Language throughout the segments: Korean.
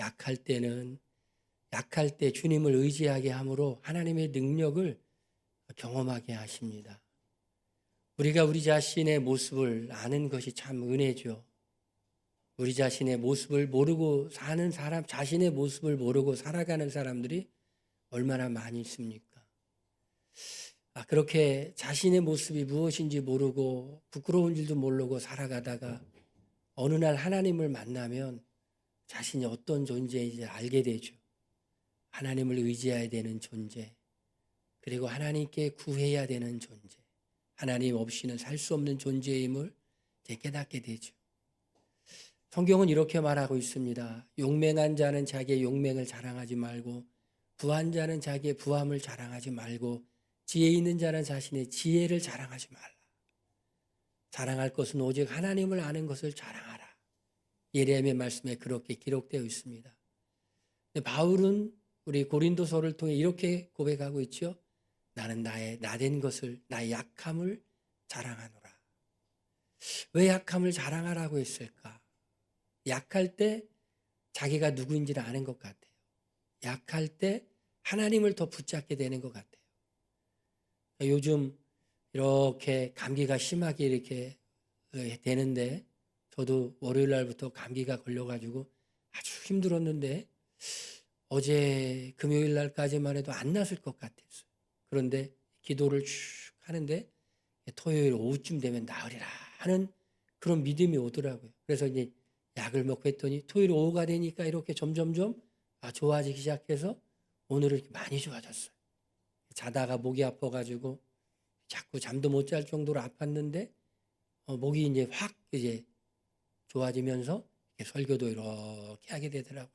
약할 때 주님을 의지하게 함으로 하나님의 능력을 경험하게 하십니다. 우리가 우리 자신의 모습을 아는 것이 참 은혜죠. 우리 자신의 모습을 모르고 사는 사람, 자신의 모습을 모르고 살아가는 사람들이 얼마나 많이 있습니까? 그렇게 자신의 모습이 무엇인지 모르고 부끄러운 줄도 모르고 살아가다가 어느 날 하나님을 만나면 자신이 어떤 존재인지 알게 되죠. 하나님을 의지해야 되는 존재, 그리고 하나님께 구해야 되는 존재, 하나님 없이는 살 수 없는 존재임을 깨닫게 되죠. 성경은 이렇게 말하고 있습니다. 용맹한 자는 자기의 용맹을 자랑하지 말고 부한 자는 자기의 부함을 자랑하지 말고 지혜 있는 자는 자신의 지혜를 자랑하지 말라. 자랑할 것은 오직 하나님을 아는 것을 자랑하라. 예레미야 말씀에 그렇게 기록되어 있습니다. 바울은 우리 고린도서를 통해 이렇게 고백하고 있죠. 나는 나의 나된 것을, 나의 약함을 자랑하노라. 왜 약함을 자랑하라고 했을까? 약할 때 자기가 누구인지를 아는 것 같아요. 약할 때 하나님을 더 붙잡게 되는 것 같아요. 요즘 이렇게 감기가 심하게 이렇게 되는데 저도 월요일 날부터 감기가 걸려가지고 아주 힘들었는데 어제 금요일 날까지만 해도 안 났을 것 같았어요. 그런데 기도를 쭉 하는데 토요일 오후쯤 되면 나으리라 하는 그런 믿음이 오더라고요. 그래서 이제 약을 먹고 했더니 토요일 오후가 되니까 이렇게 점점점 좋아지기 시작해서 오늘은 이렇게 많이 좋아졌어요. 자다가 목이 아파가지고 자꾸 잠도 못 잘 정도로 아팠는데 목이 이제 확 이제 좋아지면서 설교도 이렇게 하게 되더라고요.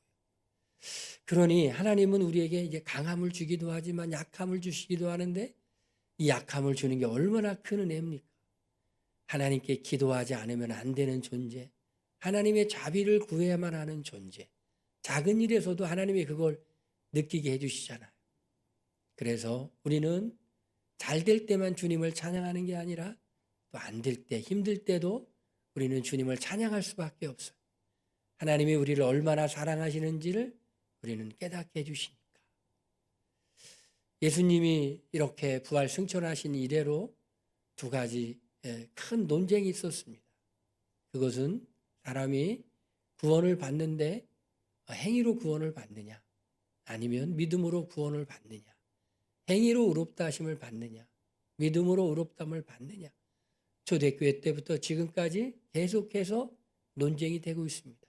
그러니 하나님은 우리에게 이제 강함을 주기도 하지만 약함을 주시기도 하는데 이 약함을 주는 게 얼마나 큰 은혜입니까? 하나님께 기도하지 않으면 안 되는 존재, 하나님의 자비를 구해야만 하는 존재, 작은 일에서도 하나님이 그걸 느끼게 해주시잖아요. 그래서 우리는 잘 될 때만 주님을 찬양하는 게 아니라 또 안 될 때, 힘들 때도 우리는 주님을 찬양할 수밖에 없어요. 하나님이 우리를 얼마나 사랑하시는지를 우리는 깨닫게 해주시니까. 예수님이 이렇게 부활 승천하신 이래로 두 가지 큰 논쟁이 있었습니다. 그것은 사람이 구원을 받는데 행위로 구원을 받느냐, 아니면 믿음으로 구원을 받느냐, 행위로 의롭다 하심을 받느냐, 믿음으로 의롭다함을 받느냐. 초대교회 때부터 지금까지 계속해서 논쟁이 되고 있습니다.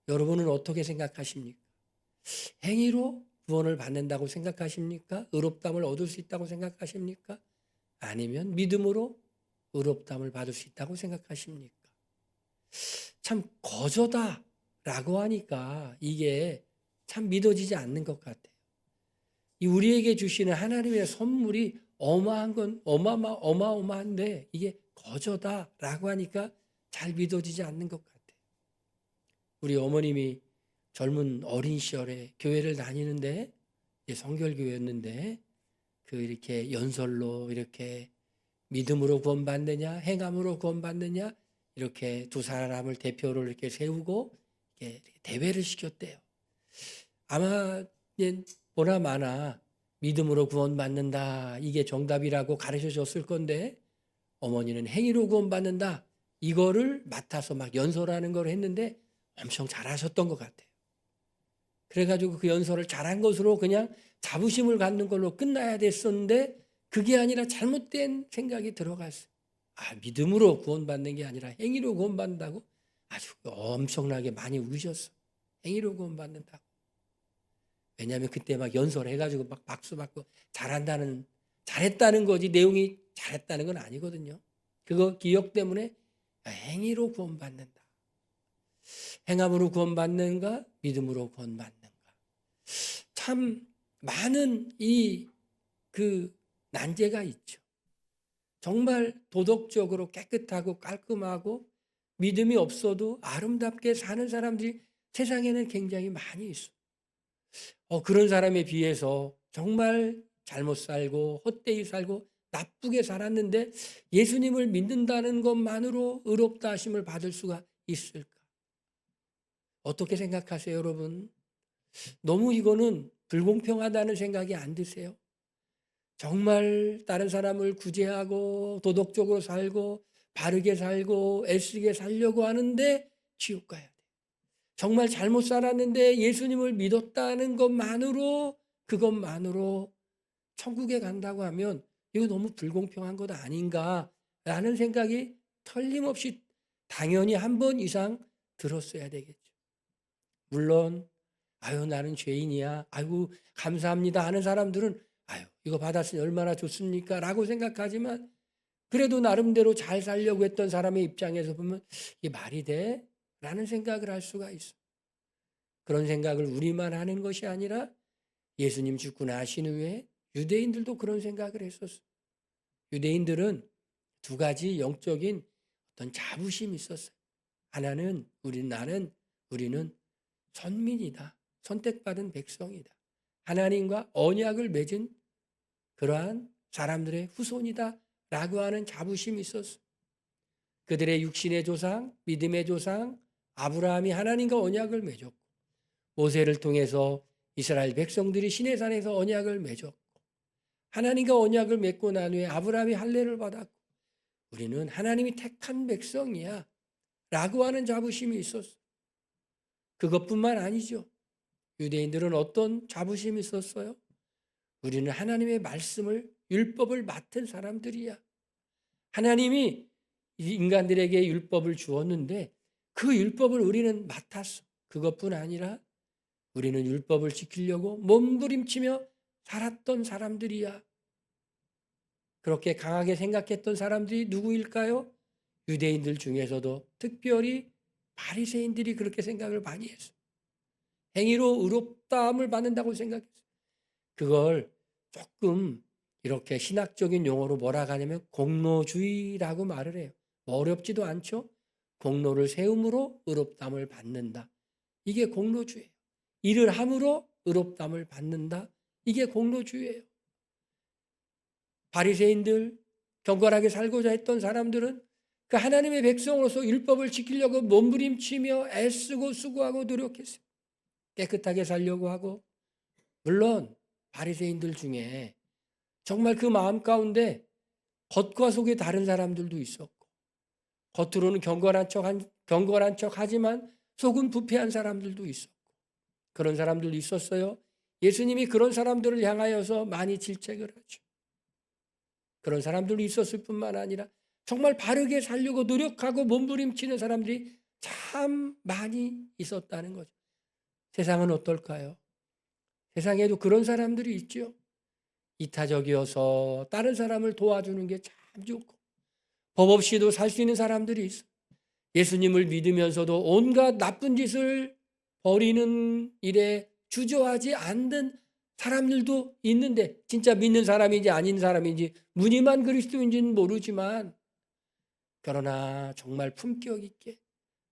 여러분은 어떻게 생각하십니까? 행위로 구원을 받는다고 생각하십니까? 의롭다함을 얻을 수 있다고 생각하십니까? 아니면 믿음으로 의롭다함을 받을 수 있다고 생각하십니까? 참 거저다라고 하니까 이게 참 믿어지지 않는 것 같아요. 이 우리에게 주시는 하나님의 선물이 어마한 건 어마어마한데 이게 거저다라고 하니까 잘 믿어지지 않는 것 같아요. 우리 어머님이 젊은 어린 시절에 교회를 다니는데 성결교회였는데 이렇게 연설로 이렇게 믿음으로 구원받느냐 행함으로 구원받느냐 이렇게 두 사람을 대표로 이렇게 세우고 이렇게 대회를 시켰대요. 아마 보나마나 믿음으로 구원받는다 이게 정답이라고 가르쳐 줬을 건데 어머니는 행위로 구원받는다 이거를 맡아서 막 연설하는 걸 했는데 엄청 잘하셨던 것 같아요. 그래가지고 그 연설을 잘한 것으로 그냥 자부심을 갖는 걸로 끝나야 됐었는데 그게 아니라 잘못된 생각이 들어갔어요. 믿음으로 구원받는 게 아니라 행위로 구원받는다고 아주 엄청나게 많이 우셨어. 행위로 구원받는다고. 왜냐하면 그때 막 연설해가지고 막 박수 받고 잘했다는 거지 내용이 잘했다는 건 아니거든요. 그거 기억 때문에 행위로 구원받는다. 행함으로 구원받는가 믿음으로 구원받는가. 참 많은 난제가 있죠. 정말 도덕적으로 깨끗하고 깔끔하고 믿음이 없어도 아름답게 사는 사람들이 세상에는 굉장히 많이 있어요. 그런 사람에 비해서 정말 잘못 살고 헛되이 살고 나쁘게 살았는데 예수님을 믿는다는 것만으로 의롭다 하심을 받을 수가 있을까? 어떻게 생각하세요, 여러분? 너무 이거는 불공평하다는 생각이 안 드세요? 정말 다른 사람을 구제하고 도덕적으로 살고 바르게 살고 애쓰게 살려고 하는데 지옥 가야 돼. 정말 잘못 살았는데 예수님을 믿었다는 그것만으로 천국에 간다고 하면 이거 너무 불공평한 것 아닌가라는 생각이 틀림없이 당연히 한 번 이상 들었어야 되겠죠. 물론 아유 나는 죄인이야. 아이고 감사합니다 하는 사람들은 아유 이거 받았으니 얼마나 좋습니까? 라고 생각하지만 그래도 나름대로 잘 살려고 했던 사람의 입장에서 보면 이게 말이 돼? 라는 생각을 할 수가 있어. 그런 생각을 우리만 하는 것이 아니라 예수님 죽고 나신 후에 유대인들도 그런 생각을 했었어. 유대인들은 두 가지 영적인 어떤 자부심이 있었어요. 하나는 우리는 선민이다. 선택받은 백성이다. 하나님과 언약을 맺은 그러한 사람들의 후손이다. 라고 하는 자부심이 있었어. 그들의 육신의 조상, 믿음의 조상, 아브라함이 하나님과 언약을 맺었고 모세를 통해서 이스라엘 백성들이 시내산에서 언약을 맺었고 하나님과 언약을 맺고 난 후에 아브라함이 할례를 받았고 우리는 하나님이 택한 백성이야 라고 하는 자부심이 있었어. 그것뿐만 아니죠. 유대인들은 어떤 자부심이 있었어요? 우리는 하나님의 말씀을 율법을 맡은 사람들이야. 하나님이 인간들에게 율법을 주었는데 그 율법을 우리는 맡았어. 그것뿐 아니라 우리는 율법을 지키려고 몸부림치며 살았던 사람들이야. 그렇게 강하게 생각했던 사람들이 누구일까요? 유대인들 중에서도 특별히 바리새인들이 그렇게 생각을 많이 했어. 행위로 의롭다함을 받는다고 생각했어. 그걸 조금 이렇게 신학적인 용어로 뭐라 하냐면 공로주의라고 말을 해요. 어렵지도 않죠? 공로를 세움으로 의롭다함을 받는다. 이게 공로주의예요. 일을 함으로 의롭다함을 받는다. 이게 공로주의예요. 바리새인들, 경건하게 살고자 했던 사람들은 그 하나님의 백성으로서 율법을 지키려고 몸부림치며 애쓰고 수고하고 노력했어요. 깨끗하게 살려고 하고 물론 바리새인들 중에 정말 그 마음 가운데 겉과 속이 다른 사람들도 있었고 겉으로는 경건한 척 하지만 속은 부패한 사람들도 있었고 그런 사람들도 있었어요. 예수님이 그런 사람들을 향하여서 많이 질책을 하죠. 그런 사람들도 있었을 뿐만 아니라 정말 바르게 살려고 노력하고 몸부림치는 사람들이 참 많이 있었다는 거죠. 세상은 어떨까요? 세상에도 그런 사람들이 있죠. 이타적이어서 다른 사람을 도와주는 게 참 좋고 법 없이도 살 수 있는 사람들이 있어. 예수님을 믿으면서도 온갖 나쁜 짓을 벌이는 일에 주저하지 않는 사람들도 있는데 진짜 믿는 사람인지 아닌 사람인지 무늬만 그리스도인지는 모르지만 그러나 정말 품격 있게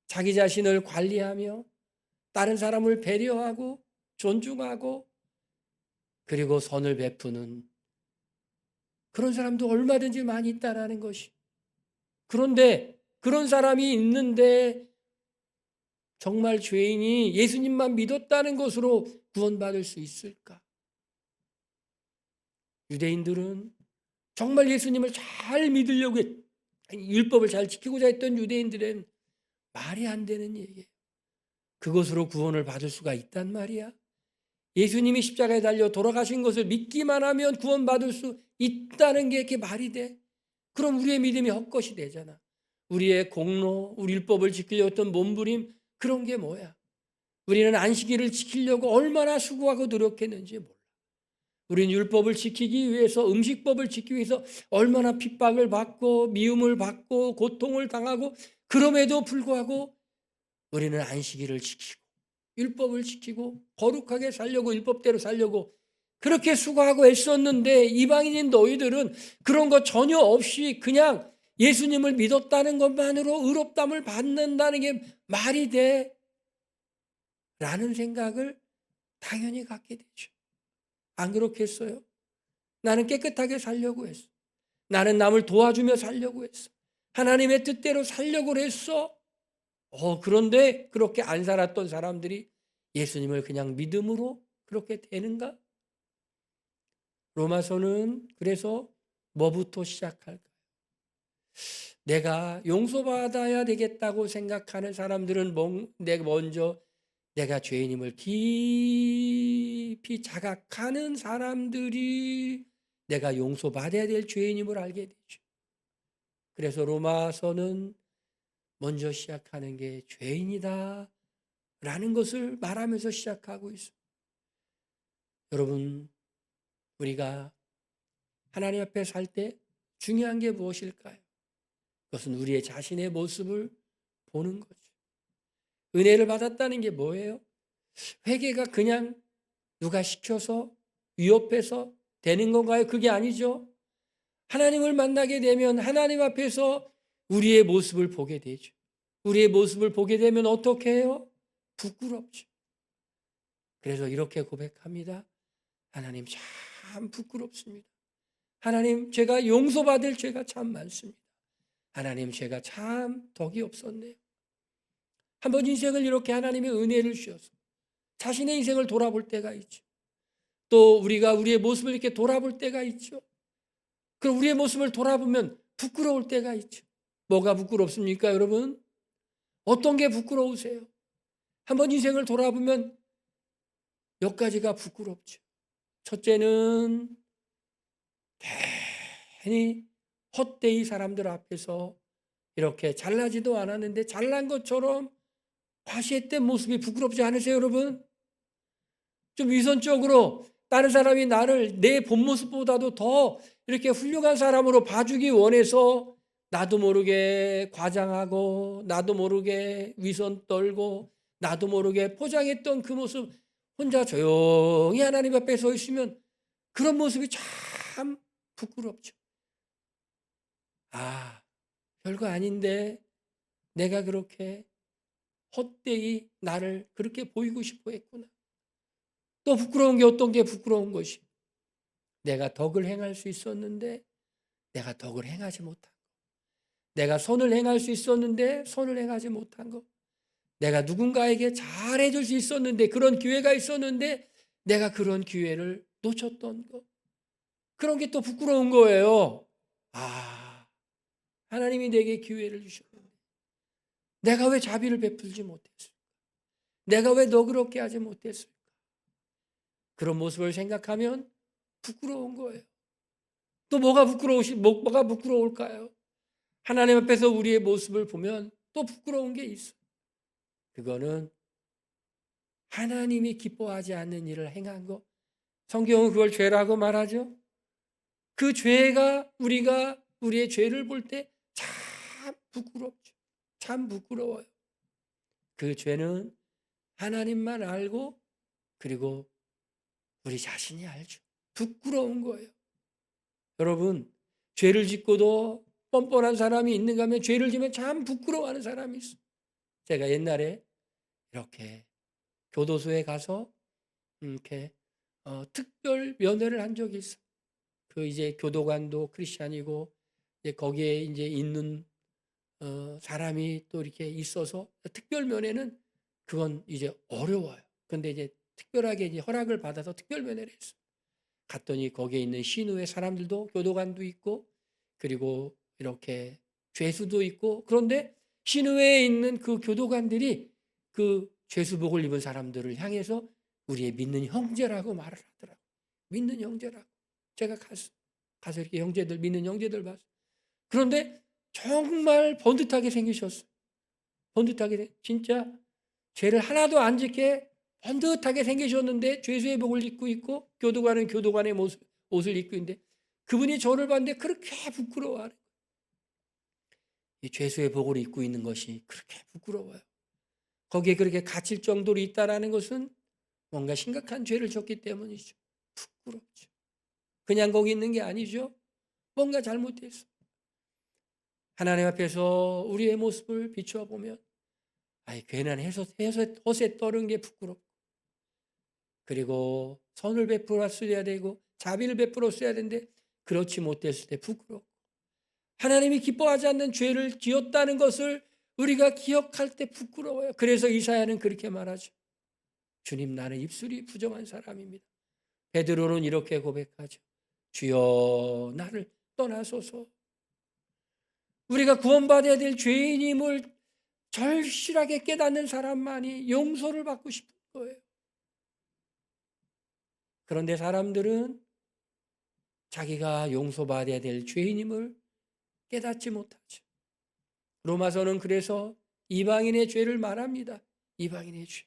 자기 자신을 관리하며 다른 사람을 배려하고 존중하고 그리고 선을 베푸는 그런 사람도 얼마든지 많이 있다라는 것이. 그런데 그런 사람이 있는데 정말 죄인이 예수님만 믿었다는 것으로 구원받을 수 있을까? 유대인들은 정말 예수님을 잘 믿으려고 율법을 잘 지키고자 했던 유대인들은 말이 안 되는 얘기예요. 그것으로 구원을 받을 수가 있단 말이야. 예수님이 십자가에 달려 돌아가신 것을 믿기만 하면 구원받을 수 있다는 게 이렇게 말이 돼? 그럼 우리의 믿음이 헛것이 되잖아. 우리의 공로, 우리 율법을 지키려고 했던 몸부림 그런 게 뭐야? 우리는 안식일을 지키려고 얼마나 수고하고 노력했는지 몰라. 우리는 율법을 지키기 위해서 음식법을 지키기 위해서 얼마나 핍박을 받고 미움을 받고 고통을 당하고 그럼에도 불구하고 우리는 안식일을 지키고 율법을 지키고 거룩하게 살려고 율법대로 살려고 그렇게 수고하고 애썼는데 이방인인 너희들은 그런 거 전혀 없이 그냥 예수님을 믿었다는 것만으로 의롭다함을 받는다는 게 말이 돼? 라는 생각을 당연히 갖게 되죠. 안 그렇겠어요? 나는 깨끗하게 살려고 했어. 나는 남을 도와주며 살려고 했어. 하나님의 뜻대로 살려고 했어. 그런데 그렇게 안 살았던 사람들이 예수님을 그냥 믿음으로 그렇게 되는가? 로마서는 그래서 뭐부터 시작할까? 내가 용서받아야 되겠다고 생각하는 사람들은 먼저 내가 죄인임을 깊이 자각하는 사람들이 내가 용서받아야 될 죄인임을 알게 되죠. 그래서 로마서는 먼저 시작하는 게 죄인이다 라는 것을 말하면서 시작하고 있습니다. 여러분, 우리가 하나님 앞에 살 때 중요한 게 무엇일까요? 그것은 우리의 자신의 모습을 보는 거죠. 은혜를 받았다는 게 뭐예요? 회개가 그냥 누가 시켜서 위협해서 되는 건가요? 그게 아니죠. 하나님을 만나게 되면 하나님 앞에서 우리의 모습을 보게 되죠. 우리의 모습을 보게 되면 어떻게 해요? 부끄럽죠. 그래서 이렇게 고백합니다. 하나님 참 부끄럽습니다. 하나님, 제가 용서받을 죄가 참 많습니다. 하나님, 제가 참 덕이 없었네요. 한번 인생을 이렇게 하나님의 은혜를 주셔서 자신의 인생을 돌아볼 때가 있죠. 또 우리가 우리의 모습을 이렇게 돌아볼 때가 있죠. 그럼 우리의 모습을 돌아보면 부끄러울 때가 있죠. 뭐가 부끄럽습니까, 여러분? 어떤 게 부끄러우세요? 한번 인생을 돌아보면 몇 가지가 부끄럽죠. 첫째는 괜히 헛되이 사람들 앞에서 이렇게 잘나지도 않았는데 잘난 것처럼 과시했던 모습이 부끄럽지 않으세요, 여러분? 좀 위선적으로 다른 사람이 나를 내 본 모습보다도 더 이렇게 훌륭한 사람으로 봐주기 원해서 나도 모르게 과장하고 나도 모르게 위선 떨고 나도 모르게 포장했던 그 모습, 혼자 조용히 하나님 앞에 서 있으면 그런 모습이 참 부끄럽죠. 아, 별거 아닌데 내가 그렇게 헛되이 나를 그렇게 보이고 싶어 했구나. 또 부끄러운 게 어떤 게 부끄러운 것이, 내가 덕을 행할 수 있었는데 내가 덕을 행하지 못한 거, 내가 선을 행할 수 있었는데 선을 행하지 못한 거, 내가 누군가에게 잘해줄 수 있었는데 그런 기회가 있었는데 내가 그런 기회를 놓쳤던 거, 그런 게 또 부끄러운 거예요. 아, 하나님이 내게 기회를 주셨는데 내가 왜 자비를 베풀지 못했을까? 내가 왜 너그럽게 하지 못했을까? 그런 모습을 생각하면 부끄러운 거예요. 또 뭐가 부끄러울까요? 하나님 앞에서 우리의 모습을 보면 또 부끄러운 게 있어. 그거는 하나님이 기뻐하지 않는 일을 행한 거. 성경은 그걸 죄라고 말하죠. 그 죄가 우리가 우리의 죄를 볼 때 참 부끄럽죠. 참 부끄러워요. 그 죄는 하나님만 알고 그리고 우리 자신이 알죠. 부끄러운 거예요. 여러분, 죄를 짓고도 뻔뻔한 사람이 있는가 하면 죄를 지면 참 부끄러워하는 사람이 있어요. 제가 옛날에 이렇게 교도소에 가서 이렇게 특별 면회를 한 적이 있어요. 그 이제 교도관도 크리스찬이고 이제 거기에 이제 있는 사람이 또 이렇게 있어서 특별 면회는 그건 이제 어려워요. 근데 이제 특별하게 이제 허락을 받아서 특별 면회를 했어요. 갔더니 거기에 있는 신우의 사람들도 교도관도 있고 그리고 이렇게 죄수도 있고, 그런데 신우회에 있는 그 교도관들이 그 죄수복을 입은 사람들을 향해서 우리의 믿는 형제라고 말을 하더라고요. 믿는 형제라고. 제가 가서 이렇게 형제들, 믿는 형제들 봤어요. 그런데 정말 번듯하게 생기셨어요. 번듯하게, 진짜 죄를 하나도 안 짓게 번듯하게 생기셨는데 죄수의 복을 입고 있고 교도관은 교도관의 옷을 입고 있는데 그분이 저를 봤는데 그렇게 부끄러워하는 거예요. 이 죄수의 복을 입고 있는 것이 그렇게 부끄러워요. 거기에 그렇게 갇힐 정도로 있다라는 것은 뭔가 심각한 죄를 졌기 때문이죠. 부끄럽죠. 그냥 거기 있는 게 아니죠. 뭔가 잘못했어. 하나님 앞에서 우리의 모습을 비추어 보면 괜한 허세 떠는 게 부끄럽고, 그리고 선을 베풀었어야 되고 자비를 베풀었어야 되는데 그렇지 못했을 때 부끄럽고, 하나님이 기뻐하지 않는 죄를 지었다는 것을 우리가 기억할 때 부끄러워요. 그래서 이사야는 그렇게 말하죠. 주님, 나는 입술이 부정한 사람입니다. 베드로는 이렇게 고백하죠. 주여, 나를 떠나소서. 우리가 구원받아야 될 죄인임을 절실하게 깨닫는 사람만이 용서를 받고 싶은 거예요. 그런데 사람들은 자기가 용서받아야 될 죄인임을 깨닫지 못하죠. 로마서는 그래서 이방인의 죄를 말합니다. 이방인의 죄.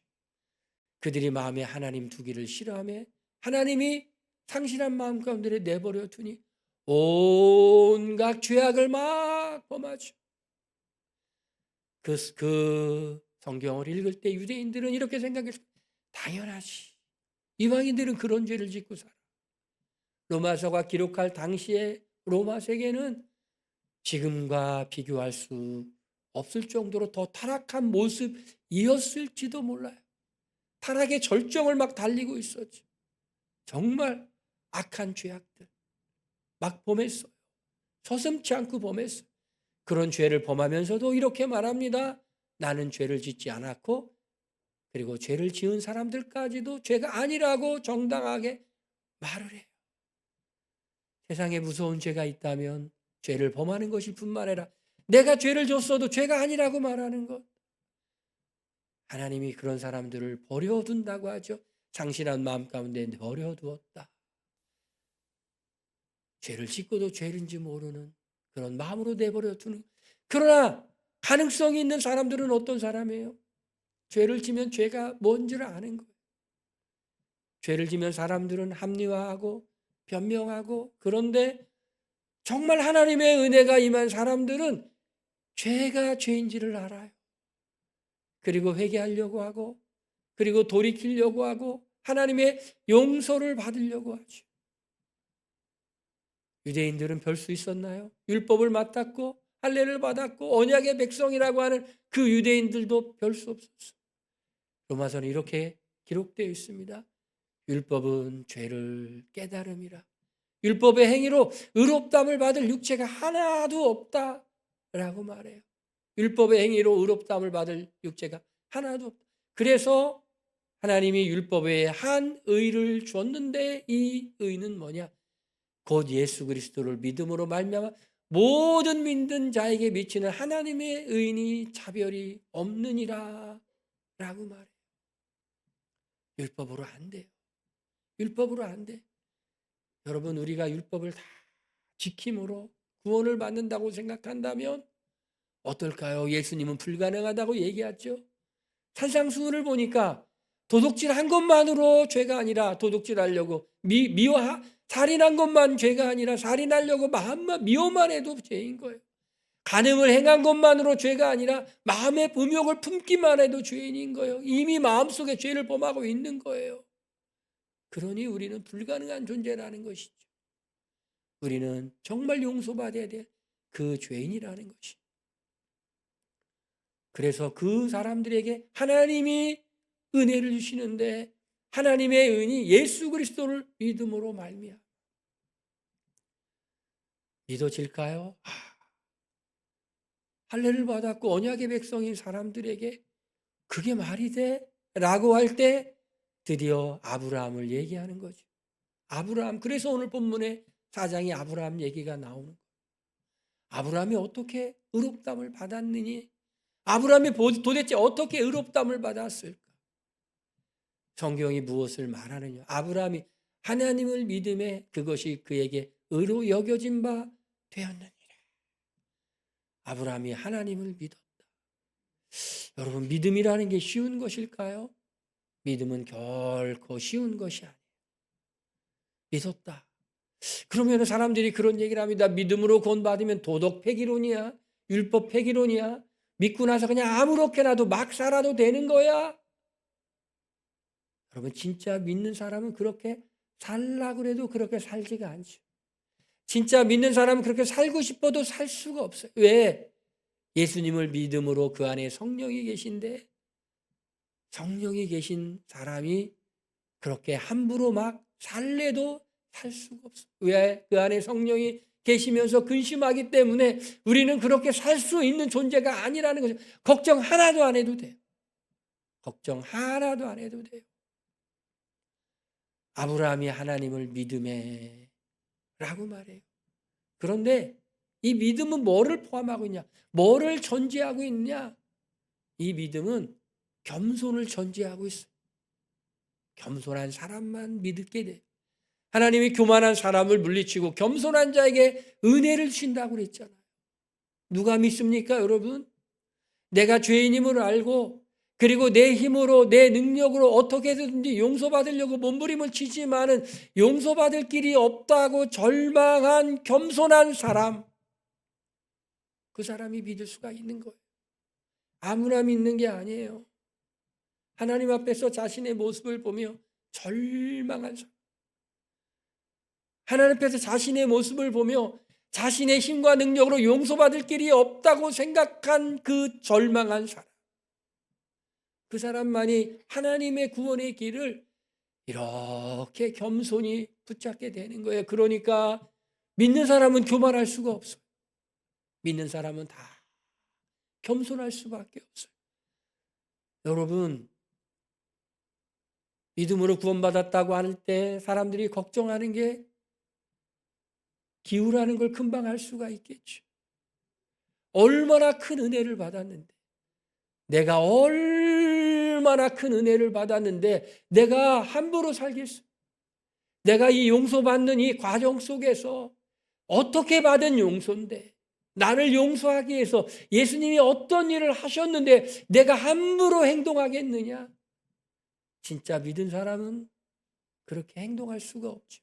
그들이 마음에 하나님 두기를 싫어하며 하나님이 상실한 마음 가운데 내버려 두니 온갖 죄악을 막 범하죠. 그 성경을 읽을 때 유대인들은 이렇게 생각했어요. 당연하지. 이방인들은 그런 죄를 짓고 살아. 로마서가 기록할 당시의 로마 세계는 지금과 비교할 수 없을 정도로 더 타락한 모습이었을지도 몰라요. 타락의 절정을 막 달리고 있었죠. 정말 악한 죄악들 막 범했어요. 서슴지 않고 범했어요. 그런 죄를 범하면서도 이렇게 말합니다. 나는 죄를 짓지 않았고 그리고 죄를 지은 사람들까지도 죄가 아니라고 정당하게 말을 해요. 세상에 무서운 죄가 있다면 죄를 범하는 것일 뿐만 아니라 내가 죄를 졌어도 죄가 아니라고 말하는 것. 하나님이 그런 사람들을 버려둔다고 하죠. 상실한 마음 가운데 버려두었다. 죄를 짓고도 죄인지 모르는 그런 마음으로 내버려두는. 그러나 가능성이 있는 사람들은 어떤 사람이에요? 죄를 지면 죄가 뭔지를 아는 거예요. 죄를 지면 사람들은 합리화하고 변명하고, 그런데 정말 하나님의 은혜가 임한 사람들은 죄가 죄인지를 알아요. 그리고 회개하려고 하고, 그리고 돌이키려고 하고, 하나님의 용서를 받으려고 하죠. 유대인들은 별 수 있었나요? 율법을 맡았고 할례를 받았고 언약의 백성이라고 하는 그 유대인들도 별 수 없었어요. 로마서는 이렇게 기록되어 있습니다. 율법은 죄를 깨달음이라. 율법의 행위로 의롭다함을 받을 육체가 하나도 없다라고 말해요. 율법의 행위로 의롭다함을 받을 육체가 하나도 없다. 그래서 하나님이 율법에 한 의를 줬는데 이 의는 뭐냐? 곧 예수 그리스도를 믿음으로 말미암아 모든 믿는 자에게 미치는 하나님의 의인이 차별이 없느니라 라고 말해요. 율법으로 안 돼요. 율법으로 안 돼. 여러분, 우리가 율법을 다 지킴으로 구원을 받는다고 생각한다면 어떨까요? 예수님은 불가능하다고 얘기했죠. 산상수훈을 보니까 도둑질 한 것만으로 죄가 아니라 도둑질하려고 살인한 것만 죄가 아니라 살인하려고 마음만 미워만 해도 죄인 거예요. 간음을 행한 것만으로 죄가 아니라 마음의 음욕을 품기만 해도 죄인인 거예요. 이미 마음속에 죄를 범하고 있는 거예요. 그러니 우리는 불가능한 존재라는 것이죠. 우리는 정말 용서받아야 될 그 죄인이라는 것이. 그래서 그 사람들에게 하나님이 은혜를 주시는데 하나님의 은이 예수 그리스도를 믿음으로 말미암아 믿어질까요? 할례를 받았고 언약의 백성인 사람들에게 그게 말이 돼? 라고 할 때 드디어 아브라함을 얘기하는 거죠. 아브라함, 그래서 오늘 본문에 4장이 아브라함 얘기가 나오는 거예요. 아브라함이 어떻게 의롭다함을 받았느니? 아브라함이 도대체 어떻게 의롭다함을 받았을까? 성경이 무엇을 말하느냐? 아브라함이 하나님을 믿음에 그것이 그에게 의로 여겨진 바 되었느니라. 아브라함이 하나님을 믿었다. 여러분, 믿음이라는 게 쉬운 것일까요? 믿음은 결코 쉬운 것이 아니에요. 믿었다. 그러면 사람들이 그런 얘기를 합니다. 믿음으로 구원받으면 도덕 폐기론이야? 율법 폐기론이야? 믿고 나서 그냥 아무렇게나도 막 살아도 되는 거야? 여러분, 진짜 믿는 사람은 그렇게 살라고 해도 그렇게 살지가 않죠. 진짜 믿는 사람은 그렇게 살고 싶어도 살 수가 없어요. 왜? 예수님을 믿음으로 그 안에 성령이 계신데 성령이 계신 사람이 그렇게 함부로 막 살래도 살 수가 없어요. 왜? 그 안에 성령이 계시면서 근심하기 때문에 우리는 그렇게 살 수 있는 존재가 아니라는 거죠. 걱정 하나도 안 해도 돼요. 걱정 하나도 안 해도 돼요. 아브라함이 하나님을 믿음에 라고 말해요. 그런데 이 믿음은 뭐를 포함하고 있냐? 뭐를 전제하고 있냐? 이 믿음은 겸손을 전제하고 있어요. 겸손한 사람만 믿게 돼요. 하나님이 교만한 사람을 물리치고 겸손한 자에게 은혜를 주신다고 그랬잖아요. 누가 믿습니까, 여러분? 내가 죄인임을 알고 그리고 내 힘으로 내 능력으로 어떻게 해서든지 용서받으려고 몸부림을 치지만은 용서받을 길이 없다고 절망한 겸손한 사람, 그 사람이 믿을 수가 있는 거예요. 아무나 믿는 게 아니에요. 하나님 앞에서 자신의 모습을 보며 절망한 사람, 하나님 앞에서 자신의 모습을 보며 자신의 힘과 능력으로 용서받을 길이 없다고 생각한 그 절망한 사람, 그 사람만이 하나님의 구원의 길을 이렇게 겸손히 붙잡게 되는 거예요. 그러니까 믿는 사람은 교만할 수가 없어요. 믿는 사람은 다 겸손할 수밖에 없어요. 여러분, 믿음으로 구원받았다고 할 때 사람들이 걱정하는 게 기우라는 걸 금방 알 수가 있겠죠. 얼마나 큰 은혜를 받았는데, 내가 얼마나 큰 은혜를 받았는데 내가 함부로 살겠어? 내가 이 용서받는 이 과정 속에서 어떻게 받은 용서인데, 나를 용서하기 위해서 예수님이 어떤 일을 하셨는데 내가 함부로 행동하겠느냐? 진짜 믿은 사람은 그렇게 행동할 수가 없죠.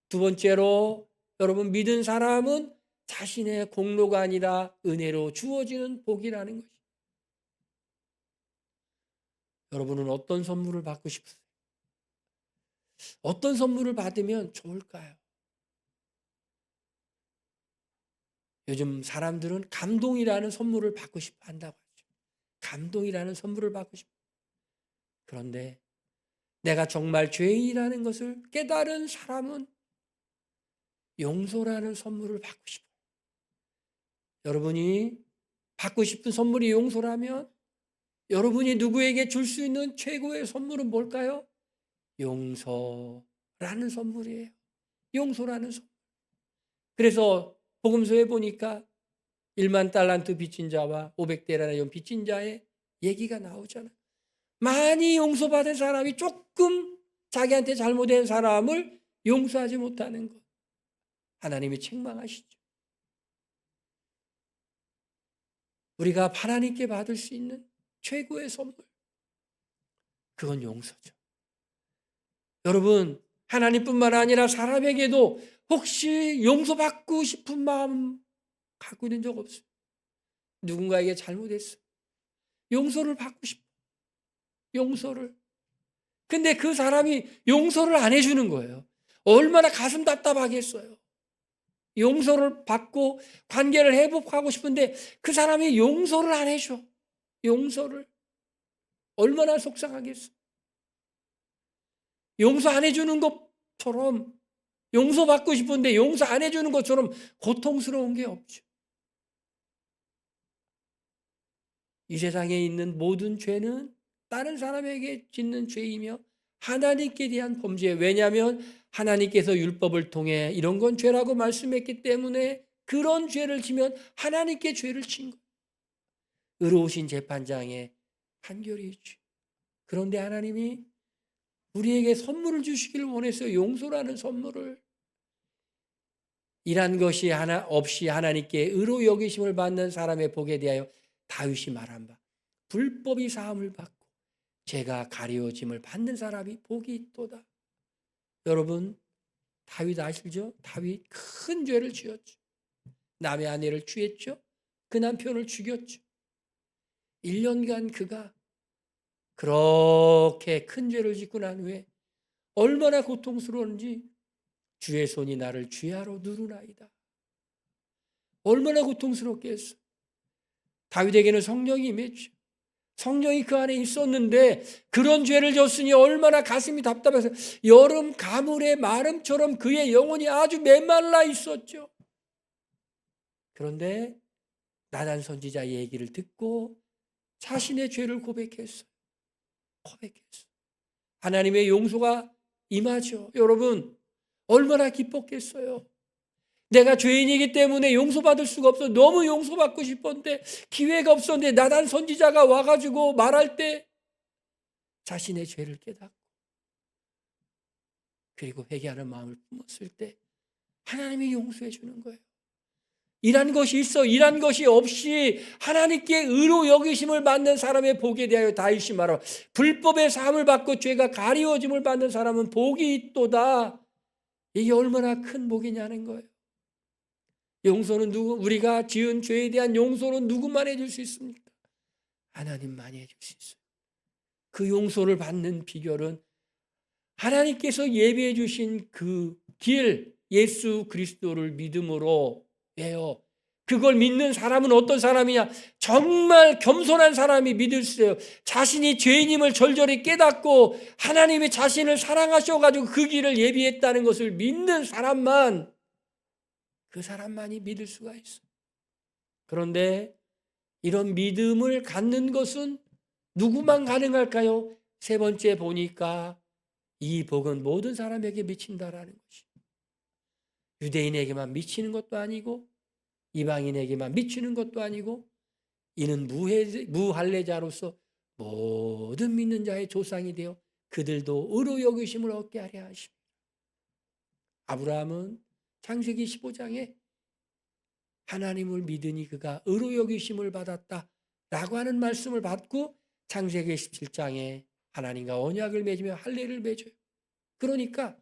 두 번째로, 여러분, 믿은 사람은 자신의 공로가 아니라 은혜로 주어지는 복이라는 것이죠. 여러분은 어떤 선물을 받고 싶으세요? 어떤 선물을 받으면 좋을까요? 요즘 사람들은 감동이라는 선물을 받고 싶어 한다고 하죠. 감동이라는 선물을 받고 싶어. 그런데 내가 정말 죄인이라는 것을 깨달은 사람은 용서라는 선물을 받고 싶어요. 여러분이 받고 싶은 선물이 용서라면 여러분이 누구에게 줄 수 있는 최고의 선물은 뭘까요? 용서라는 선물이에요. 용서라는 선물. 그래서 복음서에 보니까 1만 달란트 빚진 자와 500데나리온 빚진 자의 얘기가 나오잖아요. 많이 용서받은 사람이 조금 자기한테 잘못된 사람을 용서하지 못하는 것, 하나님이 책망하시죠. 우리가 하나님께 받을 수 있는 최고의 선물, 그건 용서죠. 여러분, 하나님뿐만 아니라 사람에게도 혹시 용서받고 싶은 마음 갖고 있는 적 없어요? 누군가에게 잘못했어, 용서를 받고 싶어, 용서를. 근데 그 사람이 용서를 안 해주는 거예요. 얼마나 가슴 답답하겠어요. 용서를 받고 관계를 회복하고 싶은데 그 사람이 용서를 안 해줘. 용서를. 얼마나 속상하겠어. 용서 안 해주는 것처럼, 용서받고 싶은데 용서 안 해주는 것처럼 고통스러운 게 없죠. 이 세상에 있는 모든 죄는 다른 사람에게 짓는 죄이며 하나님께 대한 범죄예요. 왜냐하면 하나님께서 율법을 통해 이런 건 죄라고 말씀했기 때문에 그런 죄를 지면 하나님께 죄를 친 거예요. 의로우신 재판장의 판결이 있죠. 그런데 하나님이 우리에게 선물을 주시기를 원했어요. 용서라는 선물을. 일한 것이 하나 없이 하나님께 의로 여기심을 받는 사람의 복에 대하여 다윗이 말한 바, 불법이 사함을 받고 죄가 가려짐을 받는 사람이 복이 있도다. 여러분, 다윗 아시죠? 다윗 큰 죄를 지었죠. 남의 아내를 취했죠. 그 남편을 죽였죠. 1년간 그가 그렇게 큰 죄를 짓고 난 후에 얼마나 고통스러운지, 주의 손이 나를 죄하러 누르나이다. 얼마나 고통스럽겠어. 다윗에게는 성령이 임했죠. 성령이 그 안에 있었는데 그런 죄를 졌으니 얼마나 가슴이 답답해서 여름 가물의 마름처럼 그의 영혼이 아주 메말라 있었죠. 그런데 나단 선지자의 얘기를 듣고 자신의 죄를 고백했어요. 하나님의 용서가 임하죠. 여러분, 얼마나 기뻤겠어요. 내가 죄인이기 때문에 용서받을 수가 없어. 너무 용서받고 싶었는데 기회가 없었는데 나단 선지자가 와가지고 말할 때 자신의 죄를 깨닫고 그리고 회개하는 마음을 품었을 때 하나님이 용서해 주는 거예요. 이란 것이 있어. 이란 것이 없이 하나님께 의로 여기심을 받는 사람의 복에 대하여 다윗이 말하고 불법의 사함을 받고 죄가 가리워짐을 받는 사람은 복이 있도다. 이게 얼마나 큰 복이냐는 거예요. 용서는 우리가 지은 죄에 대한 용서는 누구만 해줄 수 있습니까? 하나님만이 해줄 수 있어요. 그 용서를 받는 비결은 하나님께서 예비해 주신 그 길, 예수 그리스도를 믿음으로 해요. 그걸 믿는 사람은 어떤 사람이냐? 정말 겸손한 사람이 믿을 수 있어요. 자신이 죄인임을 절절히 깨닫고 하나님이 자신을 사랑하셔가지고 그 길을 예비했다는 것을 믿는 사람만, 그 사람만이 믿을 수가 있어요. 그런데 이런 믿음을 갖는 것은 누구만 가능할까요? 세 번째 보니까 이 복은 모든 사람에게 미친다라는 것이. 유대인에게만 미치는 것도 아니고 이방인에게만 미치는 것도 아니고 이는 무할례자로서 모든 믿는 자의 조상이 되어 그들도 의로 여기심을 얻게 하려 하십니다. 아브라함은 창세기 15장에 하나님을 믿으니 그가 의로 여기심을 받았다라고 하는 말씀을 받고 창세기 17장에 하나님과 언약을 맺으며 할례를 맺어요. 그러니까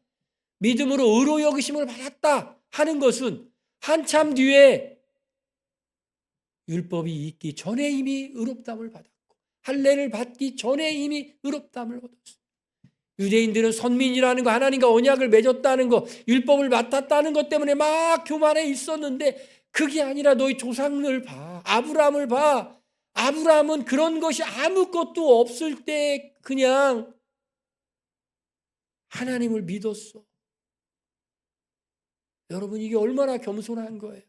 믿음으로 의로 여기심을 받았다 하는 것은 한참 뒤에 율법이 있기 전에 이미 의롭다함을 받았고 할례를 받기 전에 이미 의롭다함을 얻었어요. 유대인들은 선민이라는 거, 하나님과 언약을 맺었다는 거, 율법을 맡았다는 것 때문에 막 교만해 있었는데 그게 아니라 너희 조상을 봐. 아브라함을 봐. 아브라함은 그런 것이 아무것도 없을 때 그냥 하나님을 믿었어. 여러분, 이게 얼마나 겸손한 거예요.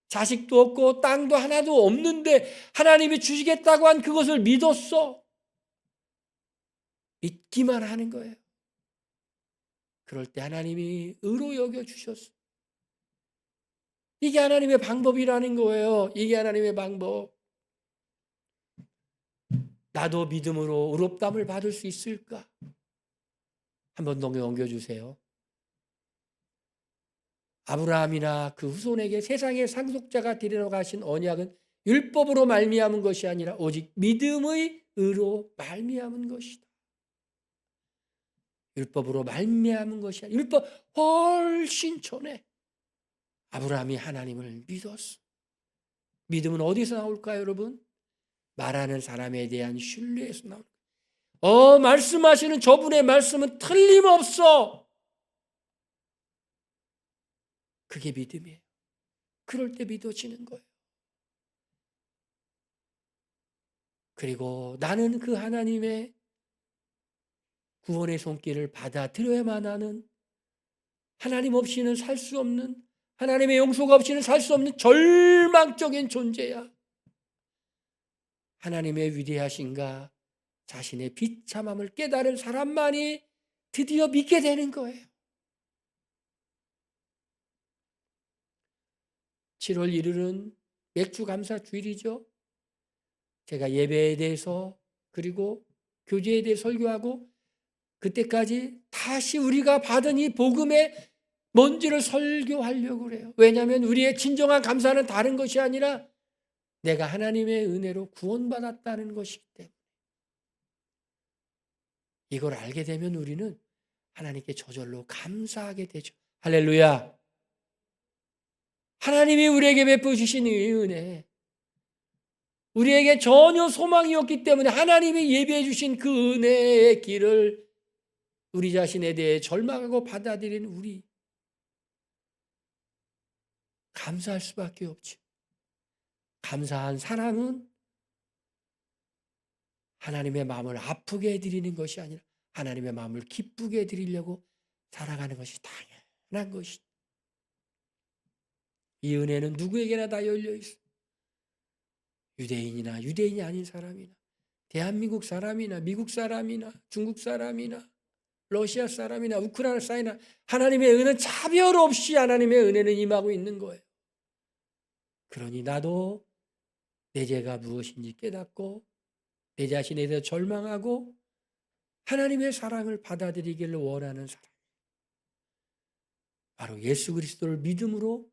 자식도 없고 땅도 하나도 없는데 하나님이 주시겠다고 한 그것을 믿었어. 믿기만 하는 거예요. 그럴 때 하나님이 의로 여겨주셨어. 이게 하나님의 방법이라는 거예요. 이게 하나님의 방법. 나도 믿음으로 의롭다함을 받을 수 있을까? 한 번 더 넘겨주세요. 아브라함이나 그 후손에게 세상의 상속자가 되려 가신 언약은 율법으로 말미암은 것이 아니라 오직 믿음의 의로 말미암은 것이다. 율법으로 말미암은 것이 아니라 율법 훨씬 전에 아브라함이 하나님을 믿었어. 믿음은 어디서 나올까요, 여러분? 말하는 사람에 대한 신뢰에서 나옵니다. 말씀하시는 저분의 말씀은 틀림없어. 그게 믿음이에요. 그럴 때 믿어지는 거예요. 그리고 나는 그 하나님의 구원의 손길을 받아들여야만 하는, 하나님 없이는 살 수 없는, 하나님의 용서가 없이는 살 수 없는 절망적인 존재야. 하나님의 위대하신가 자신의 비참함을 깨달은 사람만이 드디어 믿게 되는 거예요. 7월 1일은 맥주 감사 주일이죠. 제가 예배에 대해서 그리고 교제에 대해 설교하고 그때까지 다시 우리가 받은 이 복음의 뭔지를 설교하려고 그래요. 왜냐하면 우리의 진정한 감사는 다른 것이 아니라 내가 하나님의 은혜로 구원받았다는 것이기 때문에 이걸 알게 되면 우리는 하나님께 저절로 감사하게 되죠. 할렐루야. 하나님이 우리에게 베푸시신 이 은혜, 우리에게 전혀 소망이 없기 때문에 하나님이 예비해 주신 그 은혜의 길을 우리 자신에 대해 절망하고 받아들인 우리, 감사할 수밖에 없죠. 감사한 사람은 하나님의 마음을 아프게 해드리는 것이 아니라 하나님의 마음을 기쁘게 해드리려고 살아가는 것이 당연한 것이죠. 이 은혜는 누구에게나 다 열려 있어요. 유대인이나 유대인이 아닌 사람이나 대한민국 사람이나 미국 사람이나 중국 사람이나 러시아 사람이나 우크라이나 사람이나 하나님의 은혜는 차별 없이 하나님의 은혜는 임하고 있는 거예요. 그러니 나도 내 죄가 무엇인지 깨닫고 내 자신에 대해 절망하고 하나님의 사랑을 받아들이기를 원하는 사람, 바로 예수 그리스도를 믿음으로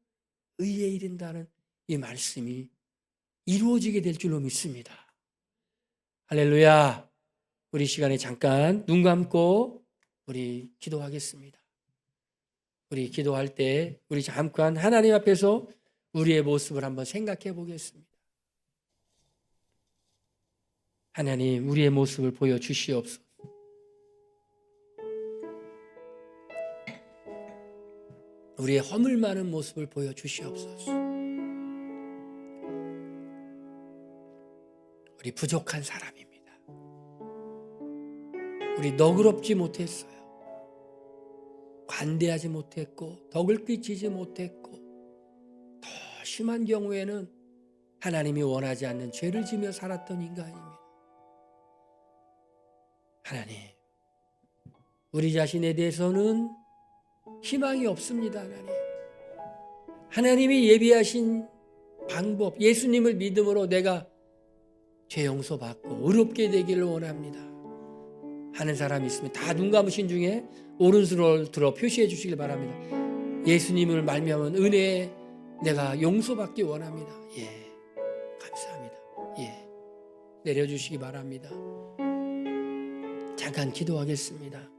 의에 이른다는 이 말씀이 이루어지게 될 줄로 믿습니다. 할렐루야. 우리 시간에 잠깐 눈 감고 우리 기도하겠습니다. 우리 기도할 때 우리 잠깐 하나님 앞에서 우리의 모습을 한번 생각해 보겠습니다. 하나님, 우리의 모습을 보여주시옵소서. 우리의 허물 많은 모습을 보여주시옵소서. 우리 부족한 사람입니다. 우리 너그럽지 못했어요. 관대하지 못했고 덕을 끼치지 못했고 더 심한 경우에는 하나님이 원하지 않는 죄를 지며 살았던 인간입니다. 하나님, 우리 자신에 대해서는 희망이 없습니다. 하나님이 예비하신 방법, 예수님을 믿음으로 내가 죄 용서받고 의롭게 되기를 원합니다 하는 사람이 있으면 다 눈 감으신 중에 오른손을 들어 표시해 주시길 바랍니다. 예수님을 말미암은 은혜에 내가 용서받기 원합니다. 예, 감사합니다. 예, 내려주시기 바랍니다. 잠깐 기도하겠습니다.